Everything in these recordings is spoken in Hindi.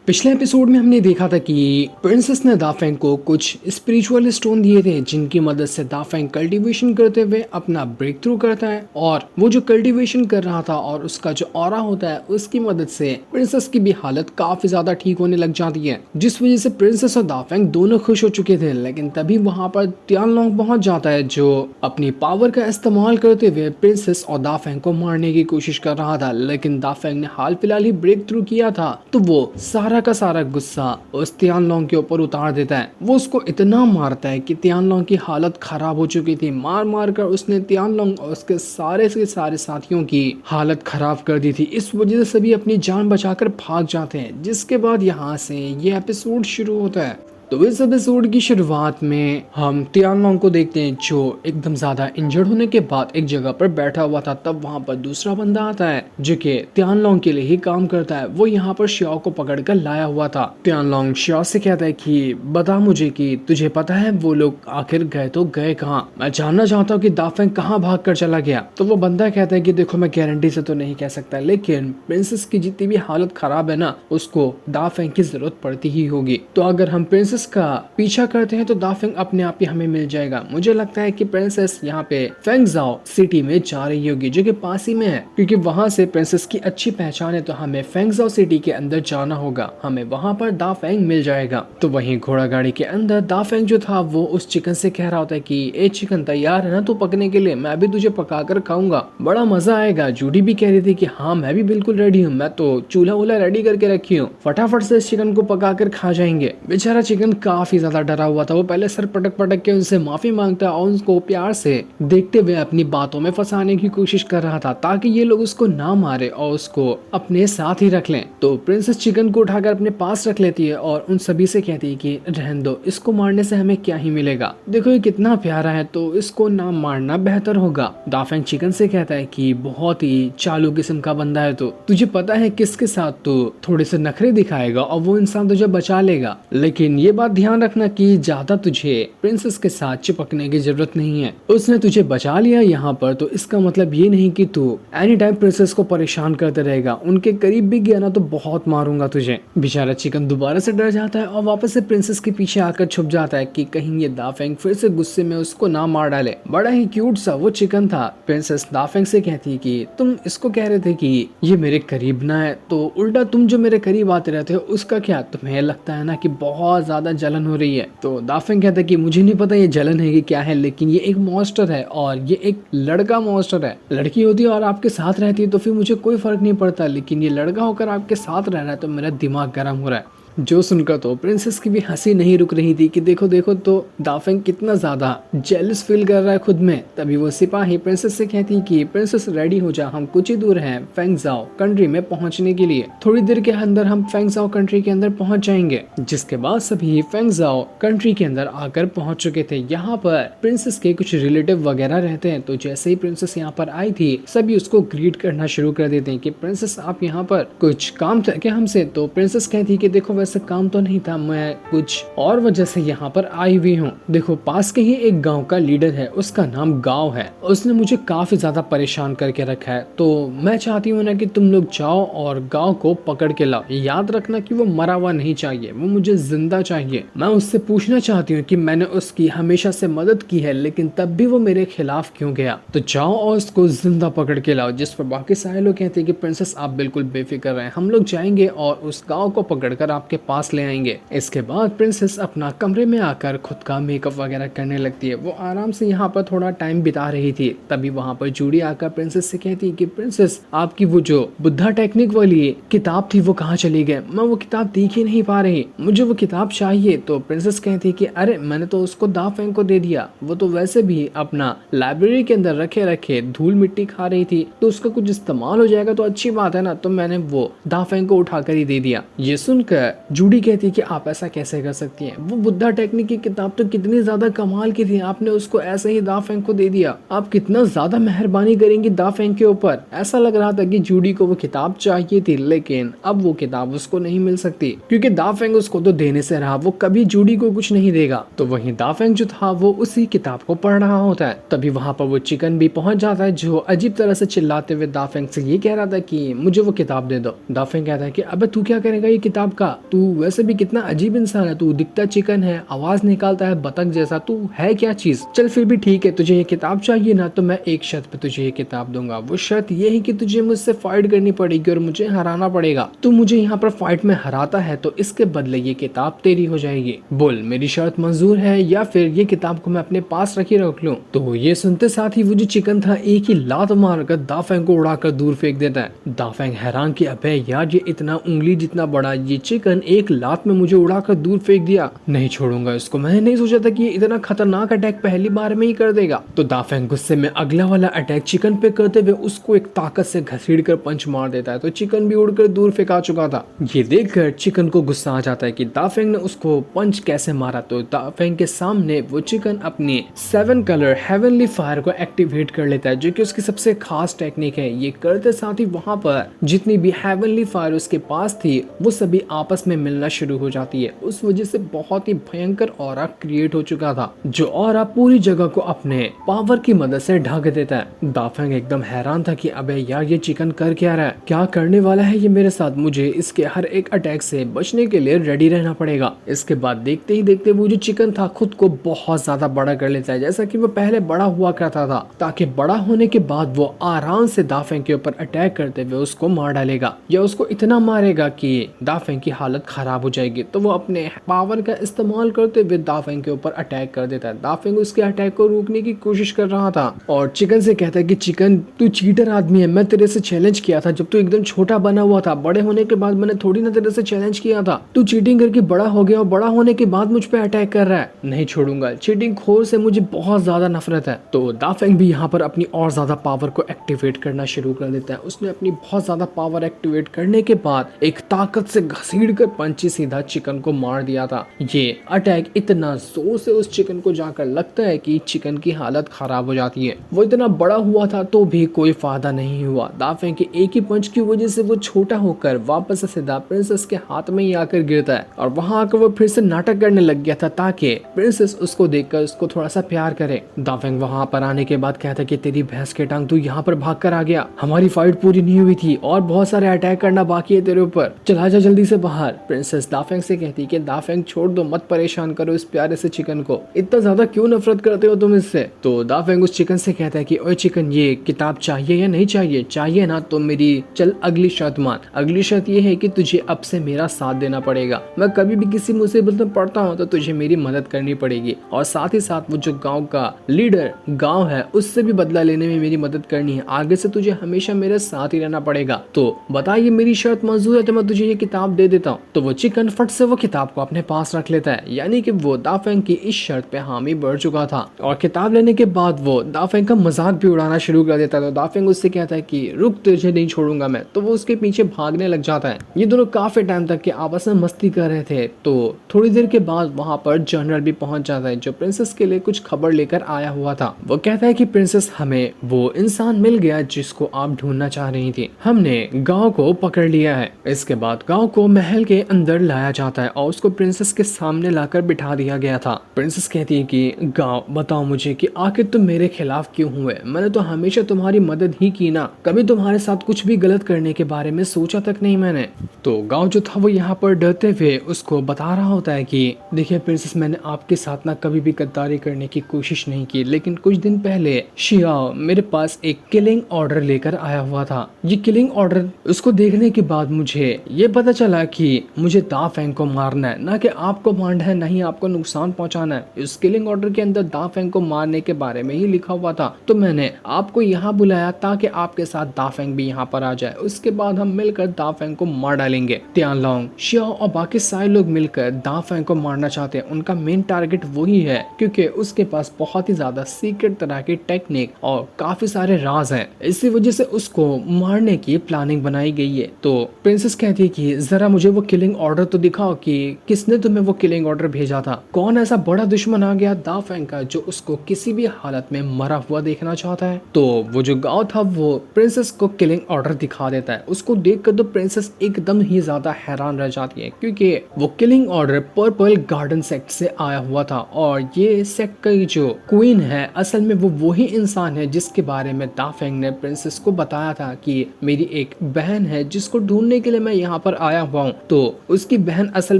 पिछले एपिसोड में हमने देखा था कि प्रिंसेस ने दाफेंग को कुछ स्पिरिचुअल स्टोन दिए थे जिनकी मदद से दाफेंग कल्टीवेशन करते हुए अपना ब्रेक थ्रू करता है और वो जो कल्टीवेशन कर रहा था और उसका जो ऑरा होता है उसकी मदद से प्रिंसेस की भी हालत काफी ज्यादा ठीक होने लग जाती है, जिस वजह से प्रिंसेस और दाफेंग दोनों खुश हो चुके थे। लेकिन तभी वहाँ पर तियानलोंग पहुंच जाता है जो अपनी पावर का इस्तेमाल करते हुए प्रिंसेस और दाफेंग को मारने की कोशिश कर रहा था। लेकिन दाफेंग ने हाल फिलहाल ही ब्रेक थ्रू किया था तो वो सारा का सारा गुस्सा उस तियानलोंग के ऊपर उतार देता है। वो उसको इतना मारता है कि तियानलोंग की हालत खराब हो चुकी थी। मार मार कर उसने तियानलोंग और उसके सारे के सारे साथियों की हालत खराब कर दी थी। इस वजह से सभी अपनी जान बचाकर भाग जाते हैं, जिसके बाद यहाँ से ये एपिसोड शुरू होता है। तो इस एपिसोड की शुरुआत में हम तियानलोंग को देखते हैं जो एकदम ज्यादा इंजर्ड होने के बाद एक जगह पर बैठा हुआ था। तब वहां पर दूसरा बंदा आता है जो कि तियानलोंग के लिए ही काम करता है। वो यहाँ पर श्याओ को पकड़कर लाया हुआ था। तियानलोंग श्याओ से कहता है कि बता मुझे कि तुझे पता है वो लोग आखिर गए तो गए कहाँ। मैं जानना चाहता हूँ कि दाफेंग कहाँ भाग कर चला गया। तो वो बंदा कहता है कि देखो मैं गारंटी से तो नहीं कह सकता, लेकिन प्रिंसेस की जितनी भी हालत खराब है ना, उसको दाफेंग की जरूरत पड़ती ही होगी। तो अगर हम प्रिंसेस का पीछा करते हैं तो दाफेंग अपने आप ही हमें मिल जाएगा। मुझे लगता है कि प्रिंसेस यहाँ पे फेंगजाओ सिटी में जा रही होगी जो कि पास ही में है, क्योंकि वहां से प्रिंसेस की अच्छी पहचान है। तो हमें फेंगजाओ सिटी के अंदर जाना होगा, हमें वहां पर दाफेंग मिल जाएगा। तो वहीं घोड़ा गाड़ी के अंदर दाफेंग जो था वो उस चिकन से कह रहा होता है कि ए चिकन तैयार है ना तू पकने के लिए, मैं भी तुझे पका कर खाऊंगा, बड़ा मजा आएगा। जूडी भी कह रही थी कि हाँ मैं भी बिल्कुल रेडी हूँ, मैं तो चूल्हा वूल्हा रेडी करके रखी हूँ, फटाफट से इस चिकन को पका कर खा जाएंगे। बेचारा चिकन काफी ज्यादा डरा हुआ था। वो पहले सर पटक पटक के उनसे माफी मांगता और उनको प्यार से देखते हुए अपनी बातों में फंसाने की कोशिश कर रहा था ताकि ये लोग उसको ना मारे और उसको अपने साथ ही रख लें। तो प्रिंसेस चिकन को उठाकर अपने पास रख लेती है और उन सभी से कहती है कि रहने दो, इसको मारने से हमें क्या ही मिलेगा, देखो ये कितना प्यारा है तो इसको ना मारना बेहतर होगा। दाफेंग चिकन से कहता है कि बहुत ही चालू किस्म का बंदा है, तो तुझे पता है किसके साथ तो थोड़े से नखरे दिखाएगा और वो इंसान तुझे बचा लेगा, लेकिन ये बात ध्यान रखना कि ज्यादा तुझे प्रिंसेस के साथ चिपकने की जरूरत नहीं है। उसने तुझे बचा लिया यहाँ पर तो इसका मतलब ये नहीं कि तू एनी टाइम प्रिंसेस को परेशान करते रहेगा। उनके करीब भी गया ना तो बहुत मारूंगा तुझे। बेचारा चिकन दोबारा से डर जाता है और वापस से प्रिंसेस के पीछे आकर छुप जाता है कि कहीं ये दाफेंग फिर से गुस्से में उसको ना मार डाले। बड़ा ही क्यूट सा वो चिकन था। प्रिंसेस दाफेंग से कहती है कि तुम इसको कह रहे थे कि ये मेरे करीब ना है, तो उल्टा तुम जो मेरे करीब आते रहते हो उसका क्या, तुम्हें लगता है ना कि बहुत ज्यादा जलन हो रही है। तो दाफेंग कहता है कि मुझे नहीं पता ये जलन है कि क्या है, लेकिन ये एक मॉन्स्टर है और ये एक लड़का मॉन्स्टर है। लड़की होती है और आपके साथ रहती है तो फिर मुझे कोई फर्क नहीं पड़ता, लेकिन ये लड़का होकर आपके साथ रह रहा है तो मेरा दिमाग गर्म हो रहा है। जो सुनकर तो प्रिंसेस की भी हंसी नहीं रुक रही थी कि देखो देखो तो दाफेंग कितना ज्यादा जेलस फील कर रहा है खुद में। तभी वो सिपाही प्रिंसेस से कहती कि प्रिंसेस रेडी हो जा, हम कुछ ही दूर हैं फेंगजाओ कंट्री में पहुंचने के लिए, थोड़ी देर के अंदर हम फेंगजाओ कंट्री के अंदर पहुंच जाएंगे। जिसके बाद सभी फेंगजाओ कंट्री के अंदर आकर पहुंच चुके थे। यहाँ पर प्रिंसेस के कुछ रिलेटिव वगैरह रहते हैं, तो जैसे ही प्रिंसेस यहाँ पर आई थी सभी उसको ग्रीट करना शुरू कर देते हैं कि प्रिंसेस आप यहाँ पर कुछ काम था क्या हमसे। तो प्रिंसेस कहती कि देखो वैसे काम तो नहीं था, मैं कुछ और वजह से यहाँ पर आई हुई हूँ। देखो पास के ही एक गांव का लीडर है, उसका नाम गांव है, उसने मुझे काफी ज्यादा परेशान करके रखा है, तो मैं चाहती हूँ ना कि तुम लोग जाओ और गांव को पकड़ के लाओ। याद रखना कि वो मरा हुआ नहीं चाहिए, वो मुझे जिंदा चाहिए। मैं उससे पूछना चाहती हूँ कि मैंने उसकी हमेशा से मदद की है लेकिन तब भी वो मेरे खिलाफ क्यों गया, तो जाओ और उसको जिंदा पकड़ के लाओ। जिस पर बाकी सारे लोग कहते हैं कि प्रिंसेस आप बिल्कुल बेफिक्र रहें, हम लोग जाएंगे और उस गांव को पकड़कर आपके पास ले आएंगे। इसके बाद प्रिंसेस अपना कमरे में आकर खुद का मेकअप वगैरह करने लगती है। वो आराम से यहाँ पर थोड़ा टाइम बिता रही थी। तभी वहाँ पर जूडी आकर प्रिंसेस से कहती है कि प्रिंसेस आपकी वो जो बुद्धा टेक्निक वाली किताब थी वो कहाँ चली गई, मैं वो किताब देख ही नहीं पा रही, मुझे वो किताब चाहिए। तो प्रिंसेस कहती है कि अरे मैंने तो उसको दाफेंग को दे दिया, वो तो वैसे भी अपना लाइब्रेरी के अंदर रखे रखे धूल मिट्टी खा रही थी, तो उसका कुछ इस्तेमाल हो जाएगा तो अच्छी बात है ना, तो मैंने वो दाफेंग को उठाकर ही दे दिया। ये सुनकर जूडी कहती कि आप ऐसा कैसे कर सकती हैं, वो बुद्धा टेक्निक की किताब तो कितनी ज्यादा कमाल की थी, आपने उसको ऐसे ही दाफेंग को दे दिया, आप कितना ज्यादा मेहरबानी करेंगी दाफेंग के ऊपर। ऐसा लग रहा था कि जूडी को वो किताब चाहिए थी, लेकिन अब वो किताब उसको नहीं मिल सकती क्योंकि दाफेंग उसको तो देने से रहा, वो कभी जूडी को कुछ नहीं देगा। तो वहीं दाफेंग जो था वो उसी किताब को पढ़ रहा होता है। तभी वहां पर वो चिकन भी पहुंच जाता है जो अजीब तरह से चिल्लाते हुए दाफेंग से ये कह रहा था कि मुझे वो किताब दे दो। दाफेंग कहता है कि अबे तू क्या करेगा ये किताब का, तू वैसे भी कितना अजीब इंसान है, तू दिखता चिकन है, आवाज निकालता है बतख जैसा, तू है क्या चीज। चल फिर भी ठीक है, तुझे ये किताब चाहिए ना, तो मैं एक शर्त पे तुझे ये किताब दूंगा। वो शर्त ये है कि तुझे मुझसे फाइट करनी पड़ेगी और मुझे हराना पड़ेगा। तू मुझे यहाँ पर फाइट में हराता है तो इसके बदले ये किताब तेरी हो जाएगी। बोल मेरी शर्त मंजूर है या फिर ये किताब को मैं अपने पास रखी रख लूं। तो ये सुनते साथ ही वो जो चिकन था एक ही लात मारकर दाफेंग को उड़ाकर दूर फेंक देता है। दाफेंग हैरान कि अबे यार ये इतना उंगली जितना बड़ा ये चिकन एक लात में मुझे उड़ाकर दूर फेंक दिया, नहीं छोड़ूंगा इसको। मैंने नहीं सोचा था कि ये इतना खतरनाक अटैक पहली बार में ही कर देगा। तो दाफेंग गुस्से में अगला वाला अटैक चिकन पे करते हुए उसको एक ताकत से घसीड़ कर पंच मार देता है। तो चिकन भी उड़कर दूर फेंका चुका था। ये देखकर चिकन को गुस्सा आ जाता है कि दाफेंग ने उसको पंच कैसे मारा। तो दाफेंग के सामने वो चिकन अपनी 7 कलर हेवनली फायर को एक्टिवेट कर लेता है, जो कि उसकी सबसे खास टेक्निक है। ये करते साथ ही वहां पर जितनी भी हेवनली फायर उसके पास थी वो सभी आपस में मिलना शुरू हो जाती है। उस वजह से बहुत ही भयंकर ऑरा क्रिएट हो चुका था, जो ऑरा पूरी जगह को अपने पावर की मदद से ढक देता है। दाफेंग एकदम हैरान था कि अबे यार ये चिकन कर क्या रहा है, क्या करने वाला है ये मेरे साथ, मुझे इसके हर एक अटैक से बचने के लिए रेडी रहना पड़ेगा। इसके बाद देखते ही देखते वो जो चिकन था खुद को बहुत ज्यादा बड़ा कर लेता है, जैसा कि वो पहले बड़ा हुआ करता था, ताकि बड़ा होने के बाद वो आराम से दाफेंग के ऊपर अटैक करते हुए उसको मार डालेगा या उसको इतना मारेगा कि दाफेंग की हालत खराब हो जाएगी। तो वो अपने पावर का इस्तेमाल करते हुए दाफेंग के ऊपर अटैक कर देता है। दाफेंग उसके अटैक को रोकने की कोशिश कर रहा था और चिकन से कहता है कि चिकन तू चीटर आदमी है, मैं तेरे से चैलेंज किया था जब तू एकदम छोटा बना हुआ था, बड़े होने के बाद मैंने थोड़ी ना तेरे से चैलेंज किया था, तू चीटिंग करके बड़ा हो गया और बड़ा होने के बाद मुझ पे अटैक कर रहा है, नहीं छोड़ूंगा। चीटिंग खोर से मुझे बहुत ज्यादा नफरत है। तो दाफेंग भी यहाँ पर अपनी और ज्यादा पावर को एक्टिवेट करना शुरू कर देता है। उसने अपनी बहुत ज्यादा पावर एक्टिवेट करने के बाद एक ताकत से घसीड़ कर पंची सीधा चिकन को मार दिया था। ये अटैक इतना जोर से उस चिकन को जाकर लगता है कि चिकन की हालत खराब हो जाती है। वो इतना बड़ा हुआ था तो भी कोई फायदा नहीं हुआ। दाफेंग के एक ही पंच की वजह से वो छोटा होकर वापस से सीधा प्रिंसेस के हाथ में ही आकर गिरता है और वहां आकर वो फिर से नाटक करने लग गया था ताकि प्रिंसेस उसको देखकर उसको थोड़ा सा प्यार करे। दाफेंग वहां पर आने के बाद कहता कि तेरी भैंस के टांग, तू यहाँ पर भाग कर आ गया, हमारी फाइट पूरी नहीं हुई थी और बहुत सारे अटैक करना बाकी है तेरे ऊपर, चला जा जल्दी से बाहर। प्रिंसेस दाफेंग से कहती कि दाफेंग छोड़ दो, मत परेशान करो इस प्यारे से चिकन को, इतना ज्यादा क्यों नफरत करते हो तुम इससे। तो दाफेंग उस चिकन से कहता है कि ओए चिकन, ये किताब चाहिए या नहीं चाहिए, चाहिए ना तो मेरी चल अगली शर्त मान। अगली शर्त ये है कि तुझे अब से मेरा साथ देना पड़ेगा, मैं कभी भी किसी मुसीबत में पड़ता हूँ तो तुझे मेरी मदद करनी पड़ेगी और साथ ही साथ वो जो गाँव का लीडर गाँव है उससे भी बदला लेने में मेरी मदद करनी है। आगे से तुझे हमेशा मेरे साथ ही रहना पड़ेगा। तो बता ये मेरी शर्त मंजूर है तो मैं तुझे ये किताब दे देता हूँ। तो वो चिकन फट से वो किताब को अपने पास रख लेता है, यानी कि वो दाफेंग की इस शर्त पे हामी बढ़ चुका था। और किताब लेने के बाद वो दाफेंग का मजाक भी उड़ाना शुरू कर देता है। तो दाफेंग उससे कहता है कि रुक, तुझे नहीं छोड़ूंगा मैं। तो वो उसके पीछे भागने लग जाता है। ये दोनों काफी टाइम तक के आपस में मस्ती कर रहे थे। तो थोड़ी देर के बाद वहाँ पर जनरल भी पहुंच जाता है जो प्रिंसेस के लिए कुछ खबर लेकर आया हुआ था। वो कहता है कि प्रिंसेस, हमें वो इंसान मिल गया जिसको आप ढूंढना चाह रही थी, हमने गांव को पकड़ लिया है। इसके बाद गांव को महल के अंदर लाया जाता है और उसको प्रिंसेस के सामने लाकर बिठा दिया गया था। प्रिंसेस कहती है कि गांव, बताओ मुझे कि आखिर तुम मेरे खिलाफ क्यों हुए, मैंने तो हमेशा तुम्हारी मदद ही की ना, कभी तुम्हारे साथ कुछ भी गलत करने के बारे में सोचा तक नहीं मैंने। तो गांव जो था वो यहाँ पर डरते हुए उसको बता रहा होता है कि देखिए प्रिंसेस, मैंने आपके साथ ना कभी भी गद्दारी करने की कोशिश नहीं की, लेकिन कुछ दिन पहले शियाओ मेरे पास एक किलिंग ऑर्डर लेकर आया हुआ था। ये किलिंग ऑर्डर उसको देखने के बाद मुझे ये पता चला कि मुझे दाफेंग को मारना है, ना कि आपको मारना है, नहीं आपको नुकसान पहुंचाना है। इस किलिंग ऑर्डर के अंदर दाफेंग को मारने के बारे में ही लिखा हुआ था। तो मैंने आपको यहाँ बुलाया ताकि आपके साथ दाफेंग भी यहाँ पर आ जाए, उसके बाद हम मिलकर दाफेंग को मार डालेंगे। तियानलोंग, शियाओ और बाकी सारे लोग मिलकर दाफेंग को मारना चाहते हैं। उनका मेन टारगेट वही है क्योंकि उसके पास बहुत ही ज्यादा सीक्रेट तरह की टेक्निक और काफी सारे राज हैं। इसी वजह से उसको मारने की प्लानिंग बनाई गई है। तो प्रिंसेस कहती है कि जरा मुझे वो किलिंग ऑर्डर तो दिखाओ कि किसने तुम्हें वो किलिंग ऑर्डर भेजा था, कौन ऐसा बड़ा दुश्मन आ गया दाफेंग का जो उसको किसी भी हालत में मरा हुआ देखना चाहता है। तो वो जो गाँव था वो प्रिंसेस को किलिंग ऑर्डर दिखा देता है। उसको देखकर तो प्रिंसेस एकदम ही ज्यादा हैरान रह जाती है क्योंकि वो killing order purple garden sect से आया हुआ था और ये सेक्ट का जो क्वीन है असल में वो वही इंसान है जिसके बारे में दाफेंग ने प्रिंसेस को बताया था कि मेरी एक बहन है जिसको ढूंढने के लिए मैं यहाँ पर आया हुआ हूँ। तो उसकी बहन असल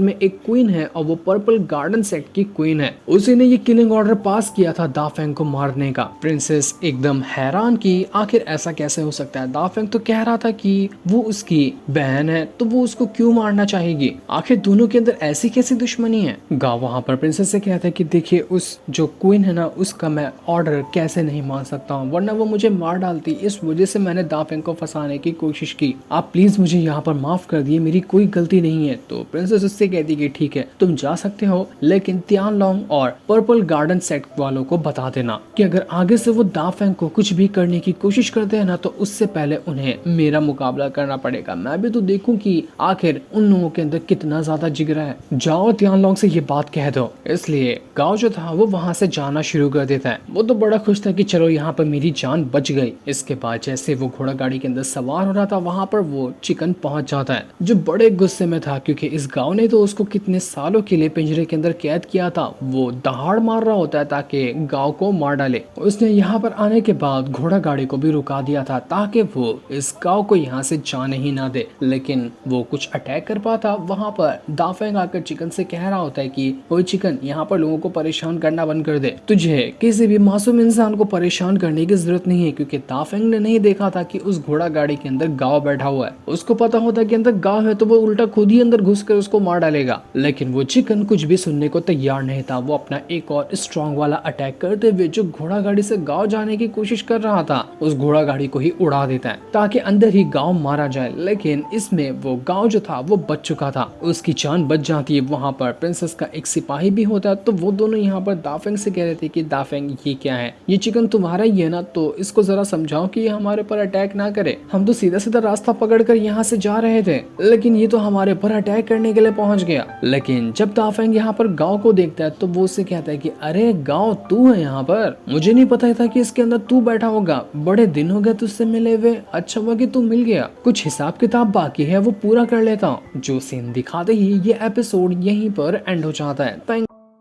में एक क्वीन है और वो पर्पल गार्डन सेट की क्वीन है। उसी ने ये किलिंग ऑर्डर पास किया था दाफेंग को मारने का। प्रिंसेस एकदम हैरान की आखिर ऐसा कैसे हो सकता है। दाफेंग तो कह रहा था कि वो उसकी बहन है तो वो उसको क्यों मारना चाहेगी, आखिर दोनों के अंदर ऐसी कैसी दुश्मनी है। गांव वहां पर प्रिंसेस से कहता है कि देखिए उस जो क्वीन है ना उसका मैं ऑर्डर कैसे नहीं मान सकता हूँ, वरना वो मुझे मार डालती। इस वजह से मैंने दाफेंग को फंसाने की कोशिश की। आप प्लीज मुझे यहाँ पर माफ कर दिए, मेरी कोई गलती नहीं है। तो प्रिंसेस उससे कहती कि ठीक है तुम जा सकते हो, लेकिन तियानलोंग और पर्पल गार्डन सेट वालों को बता देना कि अगर आगे से वो दाफेंग को कुछ भी करने की कोशिश करते हैं ना तो उससे पहले उन्हें मेरा मुकाबला करना पड़ेगा। मैं भी तो देखूं कि आखिर उन लोगों के अंदर कितना ज्यादा जिगरा है। जाओ तियानलोंग से ये बात कह दो। इसलिए गांव जो था वो वहां से जाना शुरू कर देता है। वो तो बड़ा खुश था कि चलो यहाँ पर मेरी जान बच गई। इसके बाद जैसे वो घोड़ा गाड़ी के अंदर सवार हो रहा था वहां पर वो चिकन पहुंच जाता है, जो बड़े गुस्से में था क्योंकि इस गांव ने तो उसको कितने सालों के लिए पिंजरे के अंदर कैद किया था। वो दहाड़ मार रहा होता है ताकि गांव को मार डाले। उसने यहाँ पर आने के बाद घोड़ा गाड़ी को भी रुका दिया था ताकि वो इस गांव को यहाँ से जाने ही ना दे, लेकिन वो कुछ अटैक कर पाता। वहां पर दाफेंग आकर चिकन से कह रहा होता है कि ओए चिकन, यहाँ पर लोगों को परेशान करना बंद कर दे। तुझे किसी भी मासूम इंसान को परेशान करने की जरूरत नहीं है, क्योंकि दाफेंग ने नहीं देखा था कि उस घोड़ा गाड़ी के अंदर गांव बैठा हुआ है। उसको पता होता कि अंदर गांव है तो वो उल्टा खुद ही अंदर घुसकर उसको मार डालेगा, लेकिन वो चिकन कुछ भी सुनने को तैयार नहीं था। वो अपना एक और स्ट्रॉन्ग वाला अटैक करते हुए जो घोड़ा गाड़ी से गांव जाने की कोशिश कर रहा था उस घोड़ा गाड़ी को ही उड़ा देता है ताकि अंदर ही गांव मारा जाए। लेकिन इसमें वो गांव जो था वो बच चुका था, उसकी जान बच जाती है। वहां पर प्रिंसेस का एक सिपाही भी होता है। तो वो दोनों यहाँ पर दाफेंग से कह रहे थे कि दाफेंग ये क्या है, ये चिकन तुम्हारा ही है ना, तो इसको जरा समझाओ कि ये हमारे पर अटैक ना करे। हम तो सीधा सीधा रास्ता पकड़कर यहाँ से जा रहे थे, लेकिन ये तो हमारे पर अटैक करने के लिए पहुंच गया। लेकिन जब दाफेंग यहाँ पर गांव को देखता है तो वो उससे कहता है कि अरे गांव तू है यहाँ पर, मुझे नहीं पता था कि इसके अंदर तू बैठा होगा, बड़े दिन हो गए तुझसे मिले हुए, अच्छा हुआ कि तू मिल गया। कुछ हिसाब किताब बाकी है वो पूरा कर लेता हूँ। जो सीन दिखाते ही ये एपिसोड यहीं पर एंड हो जाता है। थैंक